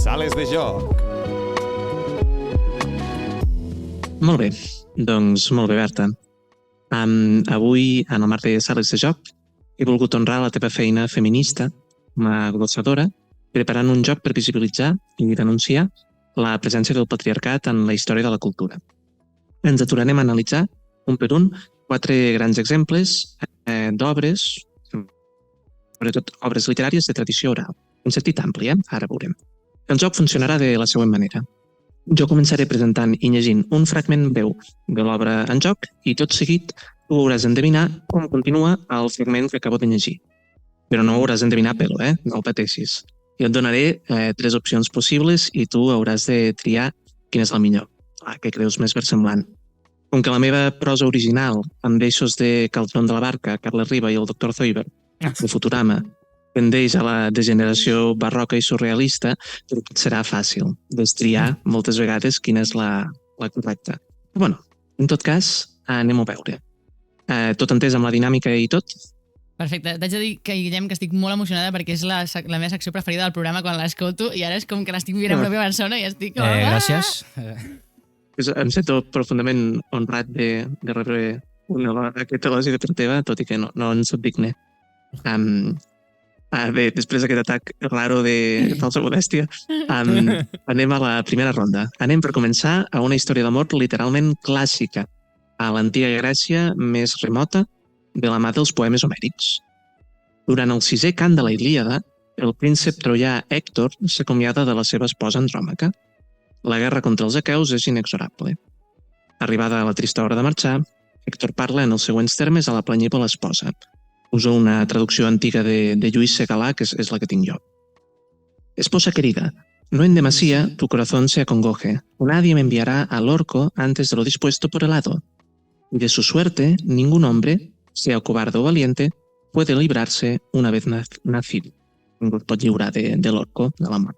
Sales de joc. Molt bé, doncs molt bé, Berta. Avui, en el marc de Sales de Joc, he volgut honrar la teva feina feminista com a glossadora, preparant un joc per visibilitzar i denunciar la presència del patriarcat en la història de la cultura. Ens aturarem a analitzar, un per un, 4 grans exemples d'obres, sobretot obres literàries de tradició oral, en sentit ampli, ara veurem. El joc funcionarà de la següent manera. Jo començaré presentant i llegint un fragment breu de l'obra en joc i tot seguit tu hauràs d'endevinar com continua el fragment que acabo de llegir. Però no hauràs d'endevinar pelo, no ho pateixis. Jo et donaré 3 opcions possibles i tu hauràs de triar quina és la millor, la que creus més versemblant. Com que la meva prosa original, amb deixos de Calderón de la Barca, Carles Riba i el Dr. Zoiber, de Futurama, tendeix a la degeneració barroca i surrealista, serà fàcil destriar moltes vegades quina és la correcta. Però bueno, en tot cas, anem a veure. Tot entès amb la dinàmica i tot? Perfecte. T'haig de dir, Guillem, que estic molt emocionada perquè és la meva secció preferida del programa quan l'escolto i ara és com que l'estic vivint en pròpia persona i estic... Gràcies. Em sento profundament honrat de rebre aquest elogi de part teva, tot i que no en soc digne. Bé, després d'aquest atac raro de falsa modèstia, anem a la primera ronda. Anem per començar a una història d'amor literalment clàssica, a l'antiga Grècia més remota, de la mà dels poemes homèrics. Durant el 6è cant de la Ilíada, el príncep troià Hèctor s'acomiada de la seva esposa Andròmaca. La guerra contra els aqueus és inexorable. Arribada a la trista hora de marxar, Hèctor parla en els següents termes a la planyívola esposa. Uso una traducció antiga de Lluís Segalà, que es la que tinc yo. Esposa querida, no en demasía tu corazón se acongoje. Nadie me enviará al orco antes de lo dispuesto por el hado. Y de su suerte, ningún hombre, sea cobarde o valiente, puede librarse una vez nacido. Ningú es pot lliurar de l'orco, de la mort.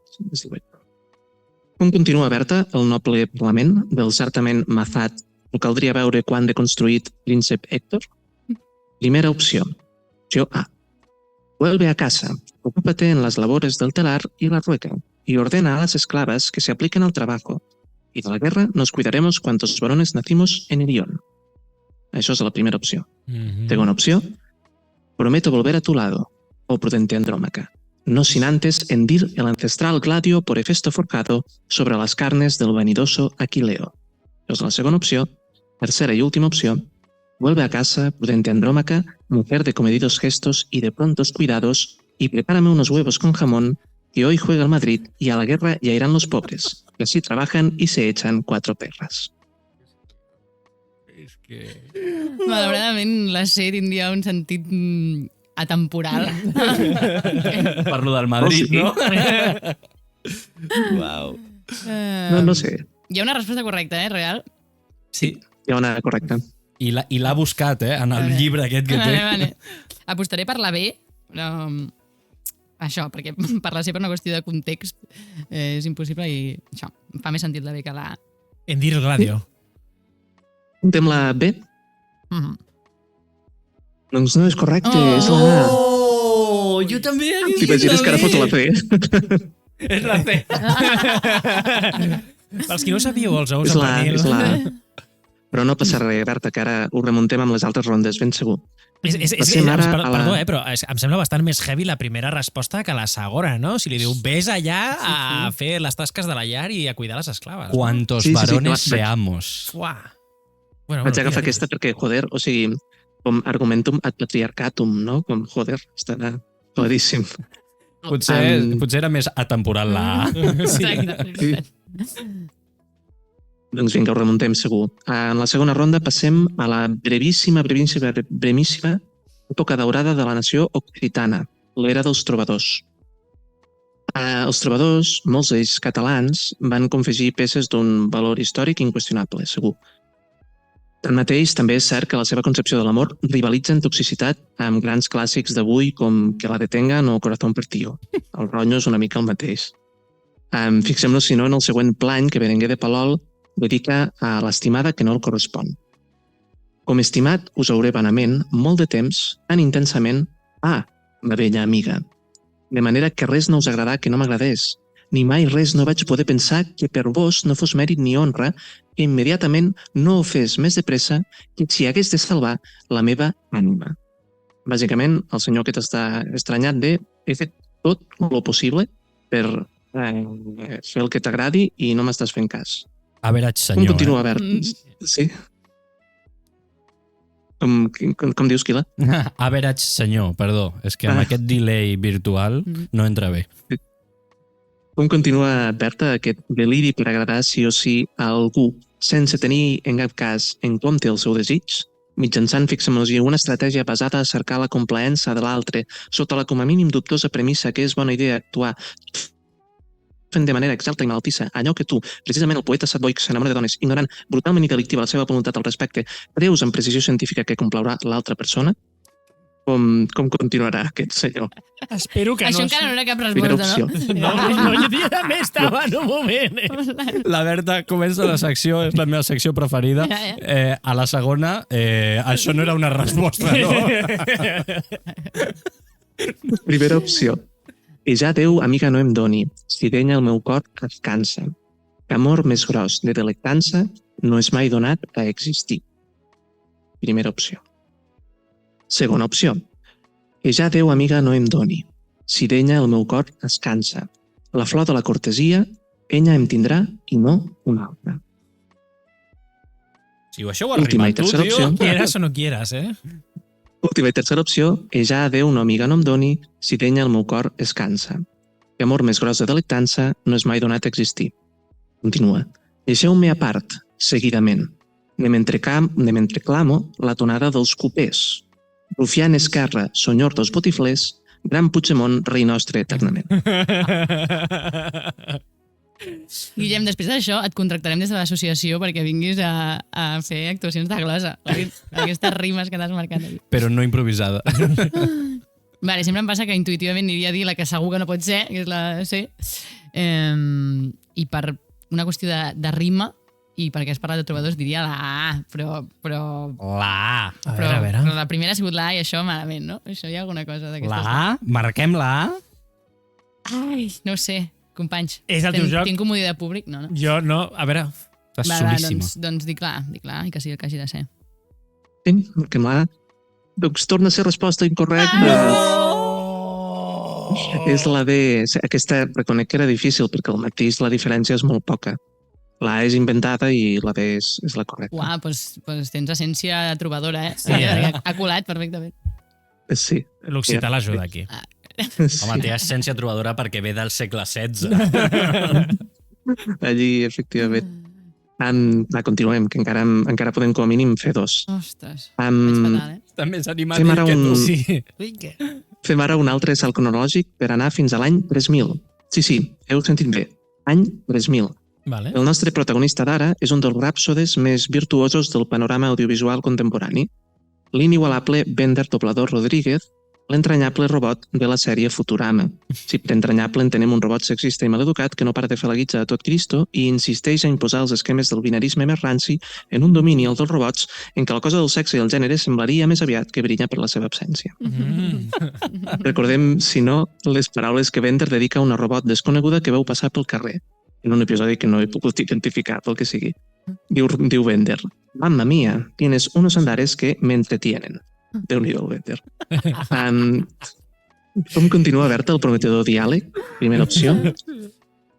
Com continua, Berta, el noble parlament del certament Mazat, ho caldria veure quan deconstruït príncep Héctor? Primera opció. Opció A. Vuelve a casa, ocúpate en las labores del telar y la rueca, y ordena a las esclavas que se apliquen al trabajo. Y de la guerra nos cuidaremos cuantos varones nacimos en Irión. Això és la primera opció. Segona opció. Prometo volver a tu lado, oh prudente Andrómaca, no sin antes hendir el ancestral gladio por Hefesto forjado sobre las carnes del vanidoso Aquileo. Això és la segona opció. Tercera y última opción. Vuelve a casa, prudente Andrómaca, mujer de comedidos gestos y de prontos cuidados, y prepárame unos huevos con jamón, que hoy juega el Madrid y a la guerra ya irán los pobres, que así trabajan y se echan 4 perras. És que... Malauradament, la C tindria un sentit atemporal. Per lo del Madrid, no? Uau. No sé. Hi ha una resposta correcta, real? Sí. Hi ha una correcta. I l'ha buscat, en el llibre aquest que té. Vale. Apostaré per la B, però... Això, perquè per la C per una qüestió de context és impossible i això, fa més sentit la B que la A. Hendir el gladio. Contem la B? Doncs no és correcte, és la A. Oh, jo també he dit T'imagines que ara foto la C. És la C. Pels qui no sabíeu, els ous És amb la A, pernil. és la A. Però no passa res, Berta, que ara ho remuntem amb les altres rondes, ben segur. Perdó, però em sembla bastant més heavy la primera resposta que la segona, no? Si li diu, ves allà a fer les tasques de la llar i a cuidar les esclaves. Quantos varones seamos. Uah. Vaig agafar aquesta perquè, joder, o sigui, com argumentum ad patriarcatum, no? Com, joder, està claríssim. Potser era més atemporal la A. Sí. Doncs vinga, ho remuntem segur. En la segona ronda passem a la brevíssima època daurada de la nació occitana, l'era dels trobadors. Els trobadors, molts d'ells catalans, van confegir peces d'un valor històric inqüestionable, segur. Tanmateix, també és cert que la seva concepció de l'amor rivalitza en toxicitat amb grans clàssics d'avui com Que la detengan o Corazón partido. El rotllo és una mica el mateix. Fixem-nos, si no, en el següent plany que Berenguer de Palol dedica a l'estimada que no el correspon. Com estimat us hauré vanament molt de temps, tan intensament, ma vella amiga. De manera que res no us agradà que no m'agradés, ni mai res no vaig poder pensar que per vos no fos mèrit ni honra que immediatament no ho fes més de pressa que si hagués de salvar la meva ànima. Bàsicament, el senyor aquest està estranyat de he fet tot el possible per fer el que t'agradi i no m'estàs fent cas. Average Com senyor, continua, Bert? Sí? Com dius, Quila? Average senyor, perdó. És que amb aquest delay virtual no entra bé. Com continua, Berta, aquest deliri per agradar sí o sí a algú sense tenir en cap cas en compte el seu desig? Mitjançant, fixem-nos, una estratègia basada a cercar la complaença de l'altre sota la com a mínim dubtosa premissa que és bona idea actuar fent de manera exalta i malaltissa allò que tu, precisament el poeta Sadboy que s'enamora de dones, ignorant brutalment i delictiva la seva voluntat al respecte, creus amb precisió científica que complaurà l'altra persona? Com continuarà aquest senyor? Espero que Això no... encara no era cap Primera resposta, opció. no? Jo també estava en un moment. La Berta comença la secció, és la meva secció preferida. A la segona, això no era una resposta, no? Primera opció. I ja Déu, amiga, no em doni, si denya el meu cor es cansa. Que amor més gros de delectança no és mai donat a existir. Primera opció. Segona opció. Que ja Déu, amiga, no em doni, si denya el meu cor es cansa. La flor de la cortesia, ella em tindrà i no una altra. Si això ho Última i arribat tu, tercera tio, opció. quieras o no quieras, Última i tercera opció, que ja Déu, no amiga, no em doni, si denya el meu cor es cansa. Que amor més gros de delectança no és mai donat a existir. Continua. Deixeu-me a part, seguidament. Anem entreclamo la tonada dels copers. Rufián Esquerra, senyor dels botiflers, gran Puigdemont, rei nostre eternament. Guillem, després d'això et contractarem des de l'associació perquè vinguis a fer actuacions de glosa. Aquestes rimes que t'has marcat aquí. Però no improvisada. Vale, sempre em passa que intuïtivament aniria a dir la que segur que no pot ser, que és la C. I per una qüestió de rima i perquè has parlat de trobadors diria la A, però La A. A veure. però la primera ha sigut la A i això malament, no? Això hi ha alguna cosa d'aquestes. La A? Marquem la A? Ai, no ho sé, companys. És el teu joc? Tinc comoditat públic? No. Jo no, a veure... Estàs Va, solíssima. doncs dic la A i que sigui el que hagi de ser. Sí, que m'ha... Doncs torna a ser resposta incorrecta. És la D. Aquesta reconec que era difícil perquè el matís la diferència és molt poca. La A és inventada i la D és la correcta. Uau, doncs tens essència trobadora, eh? Sí, Ha colat perfectament. Sí. L'occità l'ajuda aquí. Home, té essència trobadora perquè ve del segle XVI. Allí, efectivament. Continuem, que encara podem com a mínim fer dos. Ostres, vaig fatal, eh? Està més Fem animàtic ara que tu. Sí. Fem ara un altre salt cronològic per anar fins a l'any 3000. Sí, heu sentit bé. Any 3000. Vale. El nostre protagonista d'ara és un dels ràpsodes més virtuosos del panorama audiovisual contemporani. L'inigualable Bender Doblador Rodríguez, l'entranyable robot de la sèrie Futurama. Si per entranyable entenem un robot sexista i maleducat que no para de fer la guitza a tot Cristo i insisteix a imposar els esquemes del binarisme més ranci en un domini, el dels robots, en què la cosa del sexe i el gènere semblaria més aviat que brilla per la seva absència. Recordem, si no, les paraules que Bender dedica a una robot desconeguda que veu passar pel carrer, en un episodi que no he pogut identificar pel que sigui. Diu Bender: «Mamma mía, tienes unos andares que me entretienen». Déu-n'hi-do, el Bender. Com continua, Berta, el prometedor diàleg? Primera opció.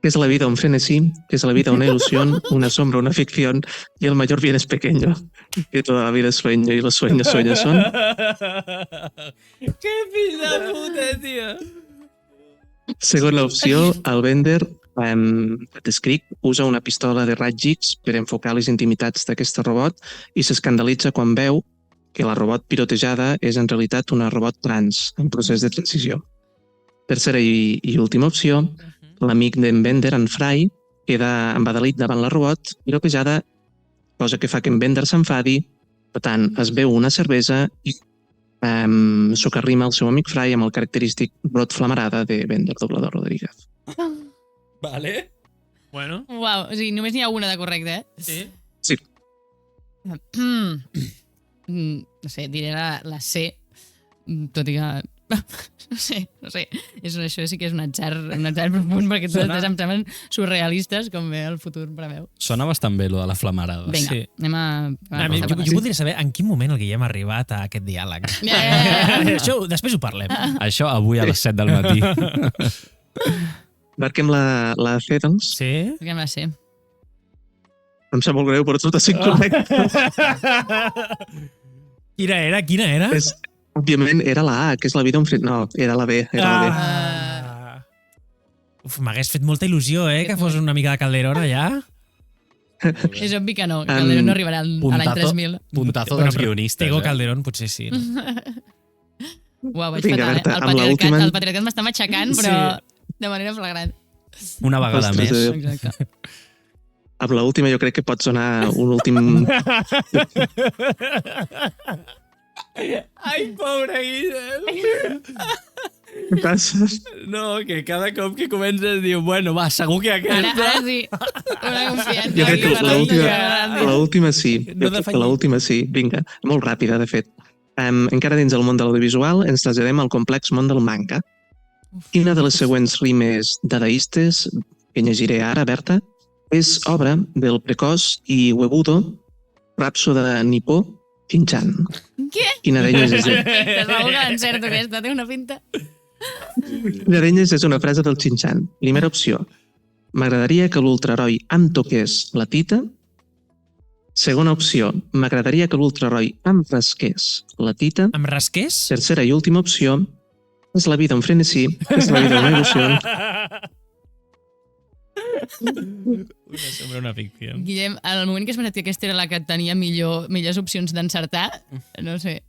¿Qué es la vida un frenesí? ¿Qué es la vida una ilusión? Una sombra, una ficción? Y el mayor bien es pequeño. Que toda la vida es sueño y los sueños son. Que fill de puta, tio. Segona opció, el Bender descric usa una pistola de raig X per enfocar les intimitats d'aquest robot i s'escandalitza quan veu que la robot pirotejada és en realitat una robot trans en procés de transició. Tercera i última opció, l'amic d'en Bender, en Fry, queda embadalit davant la robot pirotejada, cosa que fa que en Bender s'enfadi, per tant, es beu una cervesa i socarrima el seu amic Fry amb el característic brot flamarada de Bender Doblador Rodríguez. Vale. Bueno. Uau, o sigui, només n'hi ha una de correcte, eh? Sí. Sí. No sé, diré la C, tot i que No sé. Això sí que és un atzar profund, perquè totes em semblen surrealistes, com bé el futur preveu. Sona bastant bé, lo de la flamarada. Vinga, Sí. anem a... Jo voldria saber en quin moment el Guillem ha arribat a aquest diàleg. Això, després ho parlem. Això avui a les 7 del matí. Marquem la C, doncs. Sí? Què va ser? Em sap molt greu, però tot és incorrecte. Quina era? Òbviament, era la A, que és la vida d'un fred. No, era la B. Era la B. Uf, m'hagués fet molta il·lusió, que fos una mica de Calderón allà. És obvi que no, que Calderón no arribarà a l'any 3000. Puntazo dels guionistes. Tego Calderón potser sí. No? Uau, vaig Vinga, fatal, Berta, amb l'última- El patriarcat m'està matxacant, però de manera flagrant. Una vegada Ostres, més. Exacte. Amb l'última jo crec que pot sonar un últim... Ai, pobre Guillem. Què passa? No, que cada cop que comences diu, bueno, va, segur que aquesta... Ara sí, una confiança. Jo crec que l'última sí. No Jo crec que defallim. l'última sí. Vinga, molt ràpida, de fet. Encara dins del món de l'audiovisual ens traslladem al complex món del manga. Quina de les següents rimes dadaistes, que llegiré ara, Berta, és obra del precoç i huevudo ràpsode nipó Shin-chan? Què? Quina d'elles és... Segur que l'encerto aquesta, té una pinta. Quina d'elles és una frase del Shin-chan? Primera opció. M'agradaria que l'ultraheroi em toqués la tita. Segona opció. M'agradaria que l'ultraheroi em rasqués la tita. Em rasqués? Tercera i última opció. És la vida un frenesí, és la vida una il·lusió. Sembla una ficció. Guillem, al moment que has pensat que aquesta era la que tenia millors opcions d'encertar, no sé.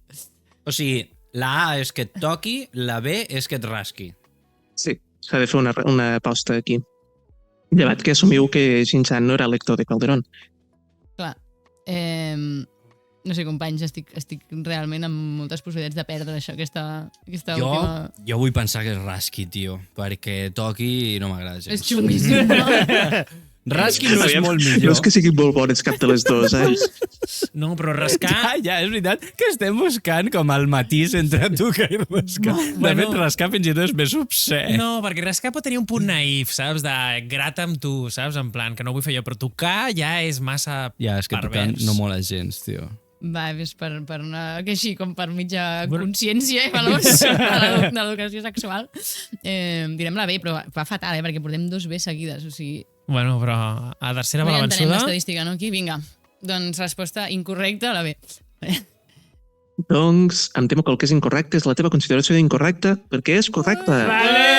O sigui, la A és que et toqui, la B és que et rasqui. Sí, s'ha de fer una aposta aquí. Llevat que assumiu que Shin-chan no era lector de Calderón. Clar, no sé, companys, estic realment amb moltes possibilitats de perdre això, aquesta última... Jo vull pensar que és rasqui, tio, perquè toqui no m'agrada gens. És xunguíssim, no? Rasqui no és Aviam, molt No millor. és que siguin molt bones cap de les dues, No, però rascar... Ja, és veritat que estem buscant com el matís entre tocar i rascar. De fet, rascar fins i tot és més obscè. No, perquè rascar pot tenir un punt naïf, saps? De grata amb tu, saps? En plan, que no ho vull fer jo, però tocar ja és massa Ja, és que tocant pervers. no mola gens, tio. Va, és per una... que així, com per mitja consciència i valors de l'educació sexual. Direm la B, però va fatal, perquè portem 2 B seguides, o sigui... Bueno, però a tercera va No la entenem vençuda. l'estadística, no? Aquí, vinga. Doncs resposta incorrecta a la B. Doncs em temo que el que és incorrecte és la teva consideració d'incorrecta, perquè és correcta. Vale!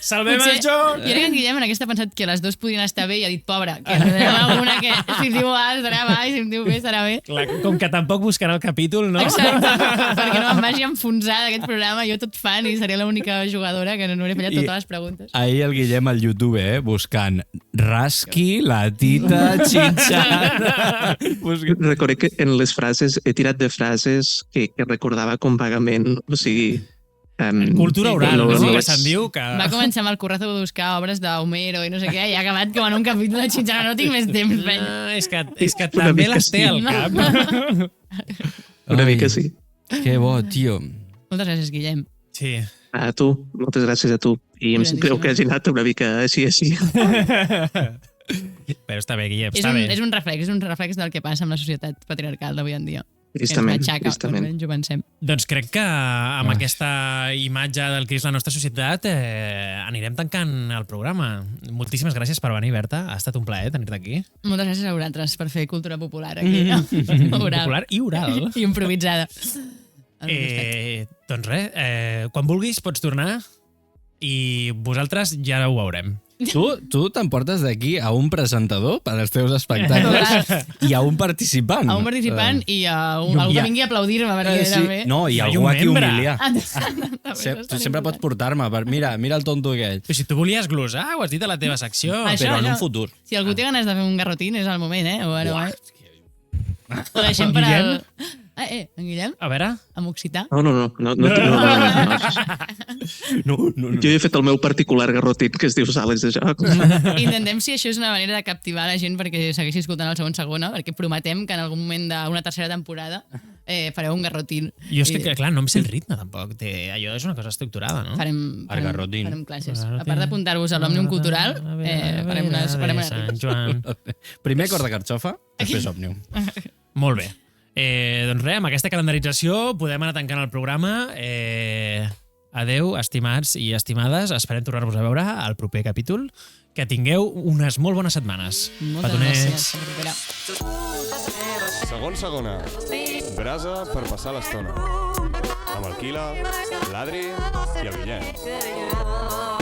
Salvem el joc! Jo crec que en Guillem en aquesta ha pensat que les dues podien estar bé i ha dit, pobra, que hi ha alguna que si em diu A serà A i si em diu B serà B. Clar, com que tampoc buscarà el capítol, no? Exacte, perquè no em vagi a enfonsar d'aquest programa, jo tot fan i seré l'única jugadora que no hauré fallat totes les preguntes. Ahir el Guillem al YouTube, buscant rasqui, la tita, xinxan... Recordo que en les frases he tirat de frases que recordava com vagament, o sigui... Cultura oral, no? vaig- Que se'n diu que... Va començar amb el currazo de buscar obres d'Homero i no sé què, i ha acabat com en un capítol de Xinxana. No tinc més temps, penya. No, és que Una també mica les té sí. al cap. Una mica sí. Que bo, tio. Moltes gràcies, Guillem. Sí. A tu, moltes gràcies a tu. I em sap greu que hagi anat una mica així. Però està bé, Guillem, És està bé. un reflex del que passa amb la societat patriarcal d'avui en dia. Tristament, Que ens matxaca, tristament. ens ho pensem. Doncs crec que amb aquesta imatge del que és la nostra societat anirem tancant el programa. Moltíssimes gràcies per venir, Berta. Ha estat un plaer tenir-te aquí. Moltes gràcies a vosaltres per fer cultura popular aquí. Oral. Popular i oral. I improvisada. Doncs res, quan vulguis pots tornar i vosaltres ja ho veurem. Tu t'emportes d'aquí a un presentador per als teus espectacles i a un participant. A un participant i a algú que vingui a aplaudir-me, perquè també... No, i Hi ha algú un a qui membre. humiliar. Tu Sempre pots portar-me per... Mira el tonto aquell. Però si tu volies glosar, ho has dit a la teva secció. Això, Però en un això. futur. Si algú té ganes de fer un garrotín, és el moment, O ara, o deixem per al... En Guillem? A veure... Amb occità? No. No. Jo he fet el meu particular garrotit que es diu Sales de Joc. Intentem si això és una manera de captivar la gent perquè segueixi escoltant el segon segona, perquè prometem que en algun moment d'una tercera temporada fareu un garrotín. Jo és que, clar, no em sé el ritme, tampoc. Allò és una cosa estructurada, no? Farem classes. A part d'apuntar-vos a l'Òmnium Cultural, farem unes Joan. Primer cor de carxofa, després Òmnium. Molt bé. Doncs res, amb aquesta calendarització podem anar tancant el programa. Adeu, estimats i estimades. Esperem tornar-vos a veure al proper capítol. Que tingueu unes molt bones setmanes. Moltes gràcies. Segona. Brasa per passar l'estona. Amb el Quila, l'Adri i el Guillem.